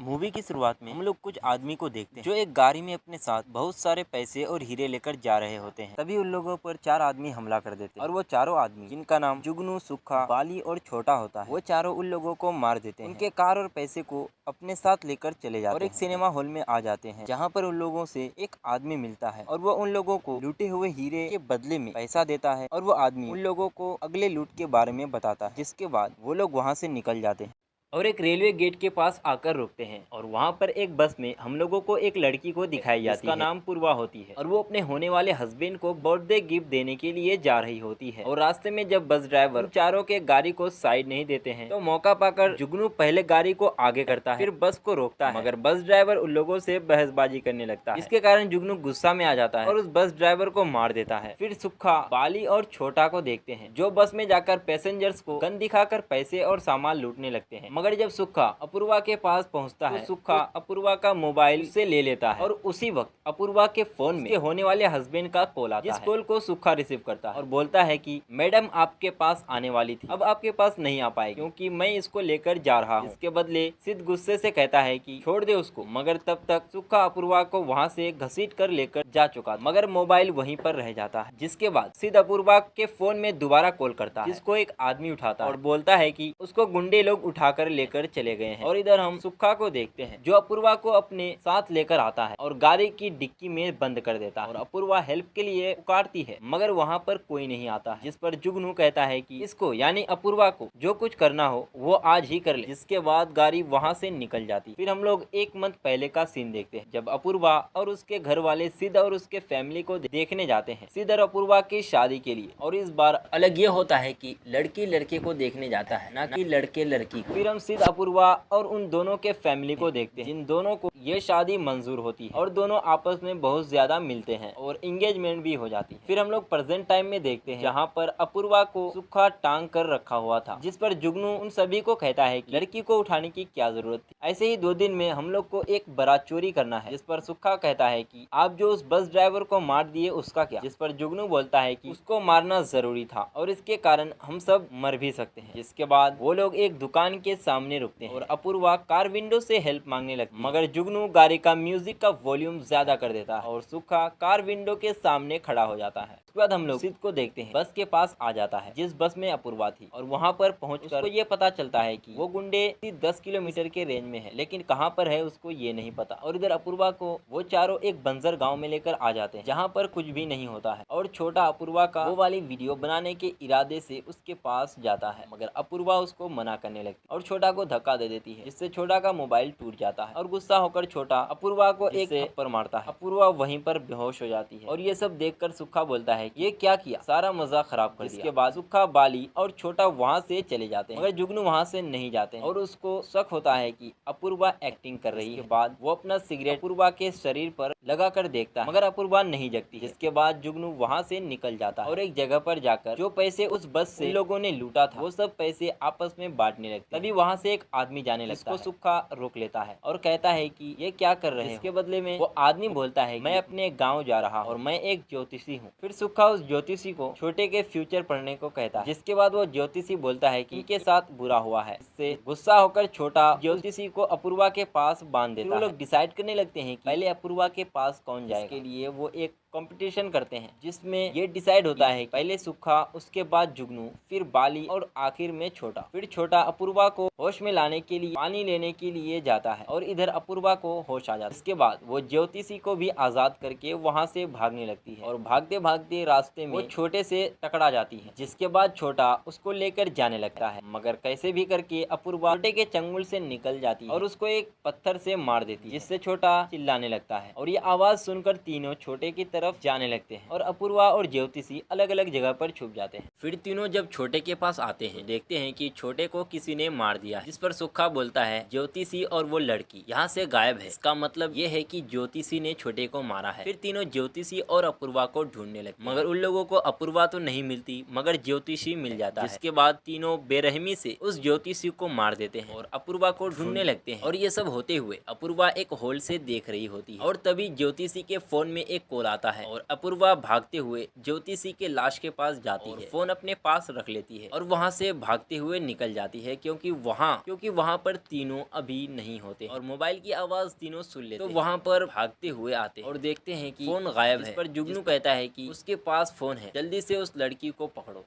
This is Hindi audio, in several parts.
मूवी की शुरुआत में हम लोग कुछ आदमी को देखते हैं जो एक गाड़ी में अपने साथ बहुत सारे पैसे और हीरे लेकर जा रहे होते हैं। तभी उन लोगों पर चार आदमी हमला कर देते हैं और वो चारों आदमी, जिनका नाम जुगनू, सुक्खा, बाली और छोटा होता है, वो चारों उन लोगों को मार देते हैं। उनके कार और पैसे को अपने साथ लेकर चले जाते हैं और एक सिनेमा हॉल में आ जाते हैं, जहाँ पर उन लोगों से एक आदमी मिलता है और वो उन लोगों को लूटे हुए हीरे के बदले में पैसा देता है और वो आदमी उन लोगों को अगले लूट के बारे में बताता है, जिसके बाद वो लोग वहाँ से निकल जाते हैं और एक रेलवे गेट के पास आकर रुकते हैं। और वहाँ पर एक बस में हम लोगों को एक लड़की को दिखाई जाती है, जिसका नाम पूर्वा होती है और वो अपने होने वाले हस्बैंड को बर्थडे गिफ्ट देने के लिए जा रही होती है। और रास्ते में जब बस ड्राइवर चारों के गाड़ी को साइड नहीं देते हैं तो मौका पाकर जुगनू पहले गाड़ी को आगे करता है, फिर बस को रोकता है, मगर बस ड्राइवर उन लोगों से बहसबाजी करने लगता है, जिसके कारण जुगनू गुस्सा में आ जाता है और उस बस ड्राइवर को मार देता है। फिर सुक्खा, बाली और छोटा को देखते हैं जो बस में जाकर पैसेंजर्स को गन दिखाकर पैसे और सामान लूटने लगते हैं। मगर जब सुक्खा अपूर्वा के पास पहुंचता है तो सुक्खा अपूर्वा का मोबाइल से ले लेता है और उसी वक्त अपूर्वा के फोन में होने वाले हस्बैंड का कॉल आता है, जिस कॉल को सुक्खा रिसीव करता है और बोलता है कि मैडम आपके पास आने वाली थी, अब आपके पास नहीं आ पाएगी क्योंकि मैं इसको लेकर जा रहा हूँ। इसके बदले सिद्ध गुस्से से कहता है कि छोड़ दे उसको, मगर तब तक सुक्खा अपूर्वा को वहाँ से घसीट कर लेकर जा चुका, मगर मोबाइल वहीं पर रह जाता है। जिसके बाद सिद्ध अपूर्वा के फोन में दोबारा कॉल करता है, जिसको एक आदमी उठाता है और बोलता है कि उसको गुंडे लोग उठाकर लेकर चले गए हैं। और इधर हम सुक्खा को देखते हैं जो अपूर्वा को अपने साथ लेकर आता है और गाड़ी की डिक्की में बंद कर देता है और अपूर्वा हेल्प के लिए पुकारती है, मगर वहाँ पर कोई नहीं आता है, जिस पर जुगनू कहता है कि इसको यानी अपूर्वा को जो कुछ करना हो वो आज ही कर ले। जिसके बाद गाड़ी वहाँ से निकल जाती। फिर हम लोग एक मंथ पहले का सीन देखते हैं जब अपूर्वा और उसके घर वाले सिद्ध और उसके फैमिली को देखने जाते हैं, सिद्ध और अपूर्वा की शादी के लिए। और इस बार अलग ये होता है कि लड़की लड़के को देखने जाता है, ना कि लड़के लड़की। फिर हम सिद्ध, अपूर्वा और उन दोनों के फैमिली को देखते हैं, जिन दोनों को ये शादी मंजूर होती है और दोनों आपस में बहुत ज्यादा मिलते हैं और एंगेजमेंट भी हो जाती है। फिर हम लोग प्रेजेंट टाइम में देखते हैं जहाँ पर अपूर्वा को सुक्खा टांग कर रखा हुआ था, जिस पर जुगनू उन सभी को कहता है कि लड़की को उठाने की क्या जरूरत थी। ऐसे ही 2 दिन में हम लोग को एक बारात चोरी करना है, जिस पर सुक्खा कहता है कि आप जो उस बस ड्राइवर को मार दिए उसका क्या, जिस पर जुगनू बोलता है कि उसको मारना जरूरी था और इसके कारण हम सब मर भी सकते हैं। जिसके बाद वो लोग एक दुकान के सामने रुकते हैं और अपूर्वा कार विंडो से हेल्प मांगने लगती है, मगर जुगनू गाड़ी का म्यूजिक का वॉल्यूम ज्यादा कर देता है और सुक्खा कार विंडो के सामने खड़ा हो जाता है। उसके बाद हम लोग सिद्ध को देखते हैं बस के पास आ जाता है जिस बस में अपूर्वा थी और वहाँ पर पहुंचकर उसको ये पता चलता है कि वो गुंडे 10 किलोमीटर के रेंज में है, लेकिन कहाँ पर है उसको ये नहीं पता। और इधर अपूर्वा को वो चारों एक बंजर गाँव में लेकर आ जाते हैं जहाँ पर कुछ भी नहीं होता है और छोटा अपूर्वा का वो वाली वीडियो बनाने के इरादे से उसके पास जाता है, मगर अपूर्वा उसको मना करने लगती है और छोटा को धक्का दे देती है, जिससे छोटा का मोबाइल टूट जाता है और गुस्सा होकर छोटा अपूर्वा को एक थप्पड़ मारता है। अपूर्वा वहीं पर बेहोश हो जाती है और ये सब देखकर सुक्खा बोलता है ये क्या किया, सारा मजा खराब कर दिया। इसके बाद सुक्खा, बाली और छोटा वहाँ से चले जाते हैं, मगर जुगनू वहाँ से नहीं जाते हैं और उसको शक होता है कि अपूर्वा एक्टिंग कर रही है। इसके बाद वो अपना सिगरेट अपूर्वा के शरीर पर लगाकर देखता है, मगर अपूर्वा नहीं जगती। जिसके बाद जुगनू वहाँ से निकल जाता है और एक जगह पर जाकर जो पैसे उस बस से लोगों ने लूटा था वो सब पैसे आपस में बांटने लगते। तभी वहाँ से एक आदमी जाने लगता है, सुक्खा रोक लेता है और कहता है कि ये क्या कर रहे हैं। इसके बदले में वो आदमी बोलता है मैं अपने गाँव जा रहा हूँ और मैं एक ज्योतिषी हूँ। फिर सुक्खा उस ज्योतिषी को छोटे के फ्यूचर पढ़ने को कहता है, जिसके बाद वो ज्योतिषी बोलता है कि इनके साथ बुरा हुआ है। इससे गुस्सा होकर छोटा ज्योतिषी को अपूर्वा के पास बांध देता है। वो लोग डिसाइड करने लगते हैं कि पहले अपूर्वा के पास कौन जाएगा। इसके लिए वो एक कंपटीशन करते हैं जिसमें ये डिसाइड होता है पहले सुक्खा, उसके बाद जुगनू, फिर बाली और आखिर में छोटा। फिर छोटा अपूर्वा को होश में लाने के लिए पानी लेने के लिए जाता है और इधर अपूर्वा को होश आ जाता है। इसके बाद वो ज्योतिषी को भी आजाद करके वहाँ से भागने लगती है और भागते भागते रास्ते में वो छोटे से टकरा जाती है, जिसके बाद छोटा उसको लेकर जाने लगता है, मगर कैसे भी करके अपूर्वा छोटे के चंगुल से निकल जाती है और उसको एक पत्थर से मार देती है, जिससे छोटा चिल्लाने लगता है और ये आवाज सुनकर तीनों छोटे की तरफ जाने लगते हैं और अपूर्वा और ज्योतिषी अलग अलग जगह पर छुप जाते हैं। फिर तीनों जब छोटे के पास आते हैं देखते हैं कि छोटे को किसी ने मार दिया, जिस पर सुक्खा बोलता है ज्योतिषी और वो लड़की यहाँ से गायब है। इसका मतलब ये है कि ज्योतिषी ने छोटे को मारा है। फिर तीनों ज्योतिषी और अपूर्वा को ढूंढने लगते, मगर उन लोगों को अपूर्वा तो नहीं मिलती, मगर ज्योतिषी मिल जाता है। जिसके बाद तीनों बेरहमी से उस ज्योतिषी को मार देते हैं और अपूर्वा को ढूंढने लगते हैं। और ये सब होते हुए अपूर्वा एक होल से देख रही होती है और तभी ज्योतिषी के फोन में एक कॉल आता है और अपूर्वा भागते हुए ज्योतिषी के लाश के पास जाती है, फोन अपने पास रख लेती है और वहाँ से भागते हुए निकल जाती है क्योंकि वहाँ पर तीनों अभी नहीं होते और मोबाइल की आवाज तीनों सुन लेते। तो वहाँ पर भागते हुए आते और देखते हैं कि फोन गायब है। पर जुगनू कहता है कि उसके पास फोन है, जल्दी से उस लड़की को पकड़ो।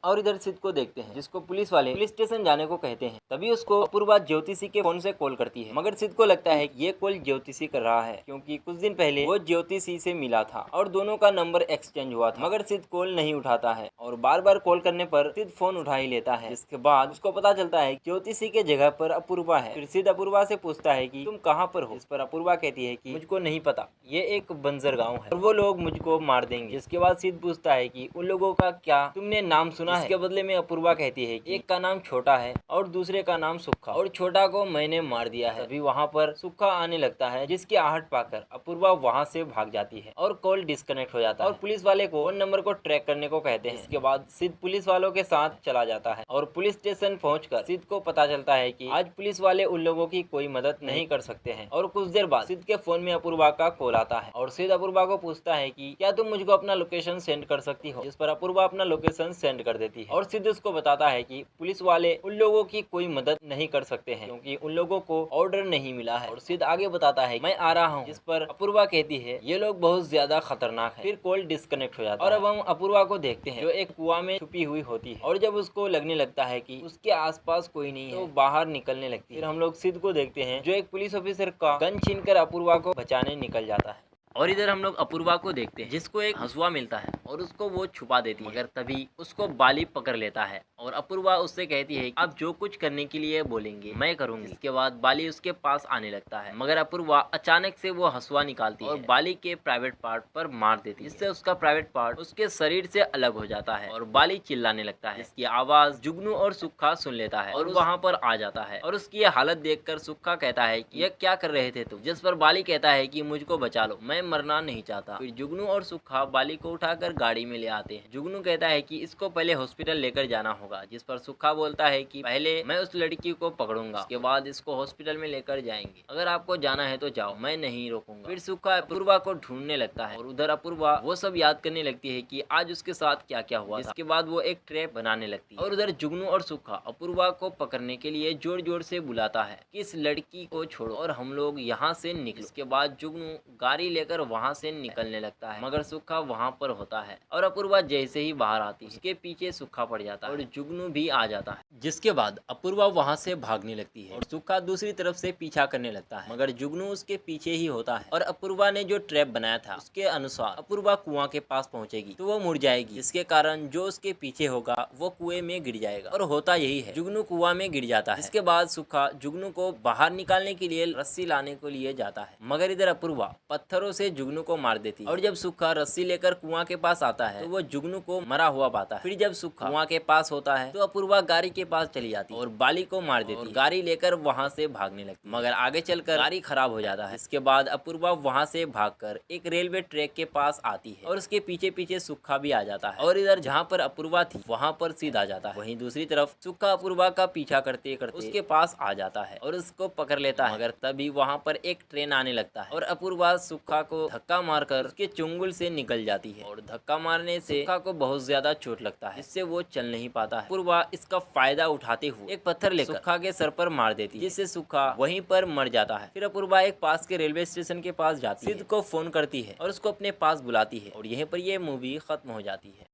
और इधर सिद्ध को देखते हैं जिसको पुलिस वाले पुलिस स्टेशन जाने को कहते हैं। तभी उसको अपूर्वा ज्योतिषी के फोन से कॉल करती है, मगर सिद्ध को लगता है कि ये कॉल ज्योतिषी कर रहा है क्योंकि कुछ दिन पहले वो ज्योतिषी से मिला था और दोनों का नंबर एक्सचेंज हुआ था। मगर सिद्ध कॉल नहीं उठाता है और बार बार कॉल करने पर सिद्ध फोन उठा ही लेता है। इसके बाद उसको पता चलता है ज्योतिषी के जगह पर अपूर्वा है। फिर सिद्ध अपूर्वा से पूछता है कि तुम कहाँ पर हो। इस पर अपूर्वा कहती है कि मुझको नहीं पता, ये एक बंजर गाँव है और वो लोग मुझको मार देंगे। इसके बाद सिद्ध पूछता है कि उन लोगों का क्या तुमने नाम सुना है। इसके बदले में अपूर्वा कहती है कि एक का नाम छोटा है और दूसरे का नाम सुक्खा और छोटा को मैंने मार दिया है। अभी वहाँ पर सुक्खा आने लगता है जिसकी आहट पाकर अपूर्वा वहाँ से भाग जाती है और कॉल डिस्कनेक्ट हो जाता है और पुलिस वाले को फोन नंबर को ट्रैक करने को कहते हैं। इसके बाद सिद्ध पुलिस वालों के साथ चला जाता है और पुलिस स्टेशन पहुंचकर सिद्ध को पता चलता है कि आज पुलिस वाले उन लोगों की कोई मदद नहीं कर सकते हैं। और कुछ देर बाद सिद्ध के फोन में अपूर्वा का कॉल आता है और सिद्ध अपूर्वा को पूछता है कि क्या तुम मुझको अपना लोकेशन सेंड कर सकती हो। जिस पर अपूर्वा अपना लोकेशन सेंड कर देती है और सिद्ध उसको बताता है कि पुलिस वाले उन लोगों की कोई मदद नहीं कर सकते हैं क्योंकि उन लोगों को ऑर्डर नहीं मिला है। और सिद्ध आगे बताता है मैं आ रहा हूँ। जिस पर अपूर्वा कहती है ये लोग बहुत ज्यादा खतरनाक है। फिर कॉल डिस्कनेक्ट हो जाता है और अब हम अपूर्वा को देखते हैं जो एक कुआं में छुपी हुई होती है और जब उसको लगने लगता है कि उसके आसपास कोई नहीं है तो बाहर निकलने लगती है। फिर हम लोग सिद्ध को देखते हैं जो एक पुलिस ऑफिसर का गन छीनकर अपूर्वा को बचाने निकल जाता है। और इधर हम लोग अपूर्वा को देखते हैं जिसको एक हंसुआ मिलता है और उसको वो छुपा देती है, मगर तभी उसको बाली पकड़ लेता है और अपूर्वा उससे कहती है आप जो कुछ करने के लिए बोलेंगे मैं करूंगी। इसके बाद बाली उसके पास आने लगता है मगर अपूर्वा अचानक से वो हंसुआ निकालती है और बाली के प्राइवेट पार्ट पर मार देती है, जिससे उसका प्राइवेट पार्ट उसके शरीर से अलग हो जाता है और बाली चिल्लाने लगता है। इसकी आवाज जुगनू और सुक्खा सुन लेता है और वहाँ पर आ जाता है और उसकी हालत देखकर सुक्खा कहता है कि यह क्या कर रहे थे तुम। जिस पर बाली कहता है कि मुझको बचा लो, मैं मरना नहीं चाहता। फिर जुगनू और सुक्खा बाली को उठाकर गाड़ी में ले आते हैं। जुगनू कहता है कि इसको पहले हॉस्पिटल लेकर जाना होगा। जिस पर सुक्खा बोलता है कि पहले मैं उस लड़की को पकड़ूंगा, उसके बाद इसको हॉस्पिटल में लेकर जाएंगे। अगर आपको जाना है तो जाओ, मैं नहीं रोकूंगा। फिर सुक्खा अपूर्वा को ढूंढने लगता है और उधर अपूर्वा वो सब याद करने लगती है कि आज उसके साथ क्या क्या हुआ। इसके बाद वो एक ट्रैप बनाने लगती है और उधर जुगनू और सुक्खा अपूर्वा को पकड़ने के लिए जोर जोर से बुलाता है कि इस लड़की को छोड़ो और हम लोग यहाँ से निकलो। इसके बाद जुगनू गाड़ी लेकर वहाँ से निकलने लगता है मगर सुक्खा वहाँ पर होता है और अपूर्वा जैसे ही बाहर आती है उसके पीछे सुक्खा पड़ जाता है और जुगनू भी आ जाता है। जिसके बाद अपूर्वा वहाँ से भागने लगती है और सुक्खा दूसरी तरफ से पीछा करने लगता है मगर जुगनू उसके पीछे ही होता है और अपूर्वा ने जो ट्रैप बनाया था उसके अनुसार अपूर्वा कुआं के पास पहुंचेगी तो वो मुड़ जाएगी, जिसके कारण जो उसके पीछे होगा वो कुएं में गिर जाएगा और होता यही है, जुगनू कुआं में गिर जाता है। इसके बाद सुक्खा जुगनू को बाहर निकालने के लिए रस्सी लाने के लिए जाता है मगर इधर अपूर्वा पत्थरों से जुगनू को मार देती है और जब सुक्खा रस्सी लेकर कुआं के पास आता है तो वो जुगनू को मरा हुआ पाता है। फिर जब सुक्खा कुआं के पास होता है तो अपूर्वा गाड़ी के पास चली जाती है और बाली को मार देती है, गाड़ी लेकर वहां से भागने लगती है मगर आगे चलकर गाड़ी खराब हो जाता है। इसके बाद अपूर्वा वहां से भागकर एक रेलवे ट्रैक के पास आती है और उसके पीछे पीछे सुक्खा भी आ जाता है और इधर जहाँ पर अपूर्वा थी वहाँ पर सिद्ध आ जाता है। वहीं दूसरी तरफ सुक्खा अपूर्वा का पीछा करते करते उसके पास आ जाता है और उसको पकड़ लेता है मगर तभी वहाँ पर एक ट्रेन आने लगता है और अपूर्वा सुक्खा को धक्का मारकर उसके चुंगल से निकल जाती है और धक्का मारने से सुक्खा को बहुत ज्यादा चोट लगता है, इससे वो चल नहीं पाता है। अपूर्वा इसका फायदा उठाते हुए एक पत्थर लेकर सुक्खा के सर पर मार देती है जिससे सुक्खा वहीं पर मर जाता है। फिर अपूर्वा एक पास के रेलवे स्टेशन के पास जाती है, सिद्ध को फोन करती है और उसको अपने पास बुलाती है और यहीं पर ये मूवी खत्म हो जाती है।